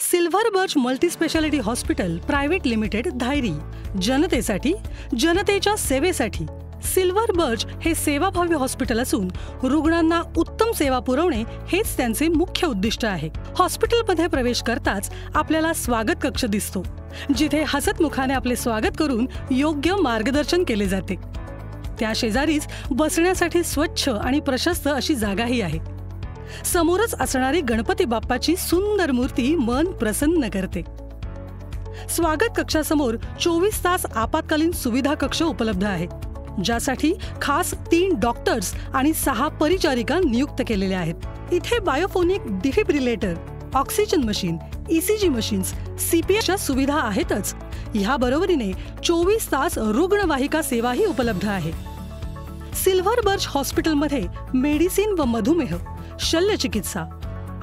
Silver birch multispeciality hospital private limited Dhayari, जनतेसाठी, जनतेच्या सेवेसाठी. सिल्व्हर बर्च हे सेवाभावी हॉस्पिटल असून रुग्णांना उत्तम सेवा पुरवणे हेच त्यांचे मुख्य उद्दिष्ट आहे. हॉस्पिटलमध्ये प्रवेश करताच आपल्याला स्वागत कक्ष दिसतो, जिथे हसतमुखाने आपले स्वागत करून योग्य मार्गदर्शन केले जाते. त्या शेजारीच बसण्यासाठी स्वच्छ आणि प्रशस्त अशी जागाही आहे. समोरच असणारी गणपती बाप्पाची सुंदर मूर्ती मन प्रसन्न करते. स्वागत कक्षासमोर 24 तास आपत्कालीन सुविधा कक्ष उपलब्ध आहे, ज्यासाठी खास 3 डॉक्टर्स आणि 6 परिचारिका नियुक्त केलेल्या आहेत. इथे biphasic defibrillator, oxygen machine, ECG machines, CPRच्या सुविधा आहेतच. ह्या बरोबरीने 24 तास रुग्णवाहिका सेवाही उपलब्ध आहे. सिल्व्हर बर्च हॉस्पिटलमध्ये मेडिसिन व मधुमेह, शल्यचिकित्सा,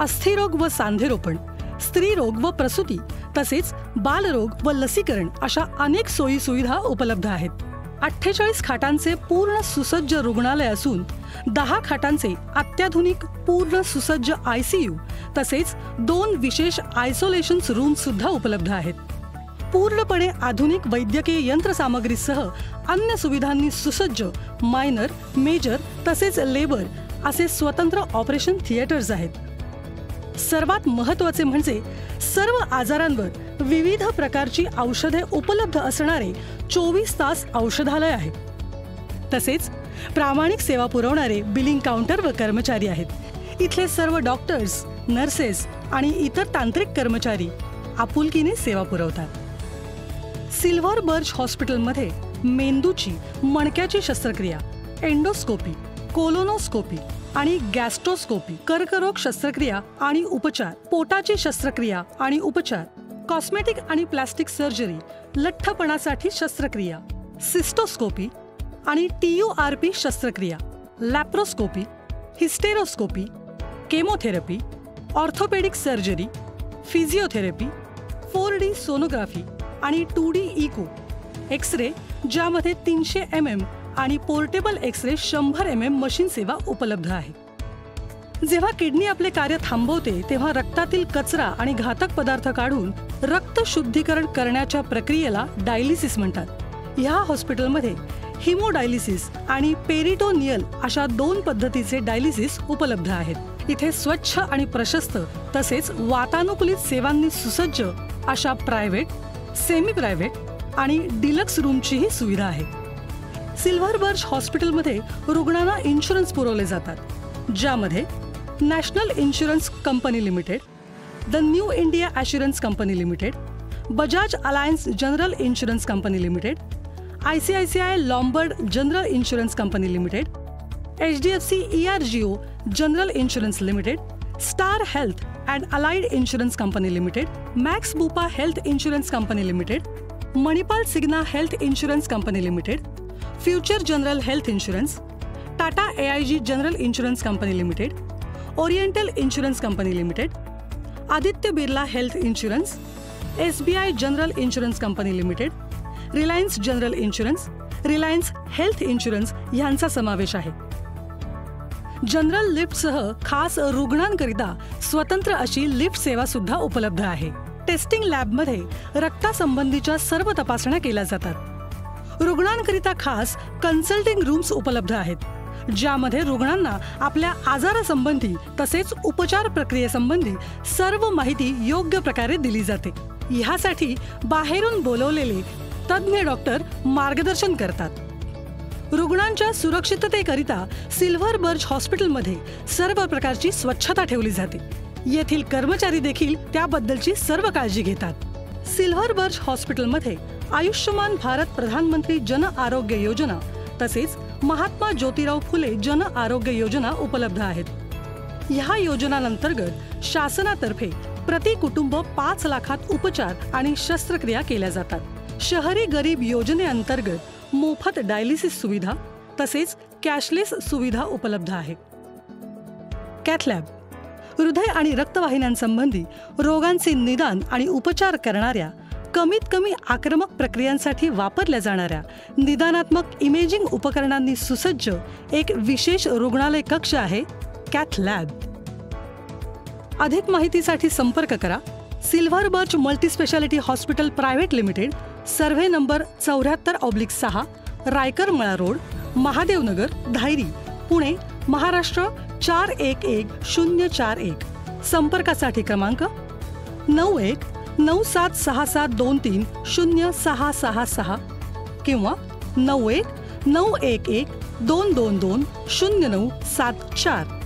अस्थिरोग व सांधेरोपण, स्त्रीरोग व प्रसूती तसेच बालरोग व लसीकरण अशा अनेक सोयी सुविधा उपलब्ध आहेत. 48 खाटांचे पूर्ण सुसज्ज रुग्णालय असून 10 खाटांचे अत्याधुनिक पूर्ण सुसज्ज ICU तसेच 2 विशेष आयसोलेशन रूम सुद्धा उपलब्ध आहेत. पूर्णपणे आधुनिक वैद्यकीय यंत्रसामग्रीसह अन्य सुविधांनी सुसज्ज मायनर, मेजर तसेच लेबर असे स्वतंत्र ऑपरेशन थिएटर्स आहेत. सर्वात महत्त्वाचे म्हणजे सर्व आजारांवर विविध प्रकारची औषधे उपलब्ध असणारे 24 तास औषधालय आहे. तसेच प्रामाणिक सेवा पुरवणारे बिलिंग काउंटर व कर्मचारी आहेत. इथले सर्व डॉक्टर्स, नर्सेस आणि इतर तांत्रिक कर्मचारी आपुलकीने सेवा पुरवतात. सिल्व्हर बर्च हॉस्पिटलमध्ये मेंदूची, मणक्याची शस्त्रक्रिया, एंडोस्कोपी, कोलोनोस्कोपी आणि गॅस्ट्रोस्कोपी, कर्करोग शस्त्रक्रिया आणि उपचार, पोटाची शस्त्रक्रिया आणि उपचार, कॉस्मेटिक आणि प्लास्टिक सर्जरी, लठ्ठपणासाठी शस्त्रक्रिया, सिस्टोस्कोपी आणि TURP शस्त्रक्रिया, laparoscopy, hysteroscopy, chemotherapy, orthopaedic surgery, physiotherapy, 4D sonography आणि 2D इको, एक्स-रे ज्यामध्ये 300 mm आणि पोर्टेबल एक्स-रे 100 mm मशीन सेवा उपलब्ध आहे. जेव्हा किडनी आपले कार्य थांबवते तेव्हा रक्तातील कचरा आणि घातक पदार्थ काढून रक्त शुद्धीकरण करण्याच्या प्रक्रियेला डायलिसिस म्हणतात. ह्या हॉस्पिटलमध्ये हिमोडायलिसिस आणि पेरिटोनियल अशा 2 पद्धतीचे डायलिसिस उपलब्ध आहेत. इथे स्वच्छ आणि प्रशस्त तसेच वातानुकूलित सेवांनी सुसज्ज अशा प्रायव्हेट, सेमी प्रायव्हेट आणि डिलक्स रूमचीही सुविधा आहे. सिल्व्हर बर्च हॉस्पिटलमध्ये रुग्णांना इन्शुरन्स पुरवले जातात, ज्यामध्ये National Insurance Company Limited, the New India Assurance Company Limited, Bajaj Allianz General Insurance Company Limited, ICICI Lombard General Insurance Company Limited, HDFC ERGO General Insurance Limited, Star Health and Allied Insurance Company Limited, Max Bupa Health Insurance Company Limited, Manipal Cigna Health Insurance Company Limited, Future General Health Insurance, Tata AIG General Insurance Company Limited, Oriental Insurance Company Limited, Aditya Birla Health Insurance, SBI general Insurance Company limited, Reliance general insurance, Reliance health insurance यांचा समावेश आहे. General लिफ्टसह खास रुग्णांकरिता स्वतंत्र अशी lift सेवा सुद्धा उपलब्ध आहे. टेस्टिंग लॅबमध्ये रक्तासंबंधीच्या सर्व तपासण्या केल्या जातात. रुग्णांकरिता खास कन्सल्टिंग रूम्स उपलब्ध आहेत, ज्यामध्ये रुग्णांना आपल्या आजारासंबंधी तसेच उपचार प्रक्रियेसंबंधी सर्व माहिती योग्य प्रकारे दिली जाते. ह्यासाठी बाहेरून बोलवलेले तज्ज्ञ डॉक्टर मार्गदर्शन करतात. रुग्णांच्या सुरक्षिततेकरिता सिल्व्हर बर्च हॉस्पिटलमध्ये सर्व प्रकारची स्वच्छता ठेवली जाते. येथील कर्मचारी देखील त्याबद्दलची सर्व काळजी घेतात. सिल्व्हर बर्च हॉस्पिटलमध्ये आयुष्यमान भारत प्रधानमंत्री जन आरोग्य योजना तसेच महात्मा ज्योतिराव फुले जन आरोग्य योजना उपलब्ध आहेत. ह्या योजनांतर्गत शासनातर्फे प्रति कुटुंब 5 लाखात उपचार आणि शस्त्रक्रिया केल्या जातात. शहरी गरीब योजनेअंतर्गत मोफत डायलिसिस सुविधा तसेच कॅशलेस सुविधा उपलब्ध आहे. कॅथलॅब हृदय आणि रक्तवाहिन्यांसंबंधी रोगांचे निदान आणि उपचार करणाऱ्या कमीत कमी आक्रमक प्रक्रियांसाठी वापरल्या जाणाऱ्या निदानात्मक इमेजिंग उपकरणांनी सुसज्ज एक विशेष रुग्णालय कक्ष आहे कॅथ लॅब. अधिक माहितीसाठी संपर्क करा silver birch multispeciality hospital private limited, survey number 74/6, Raikar मळा रोड, महादेवनगर, धायरी, पुणे, महाराष्ट्र 411041. संपर्कासाठी क्रमांक 919767230666 किंवा 919112220974.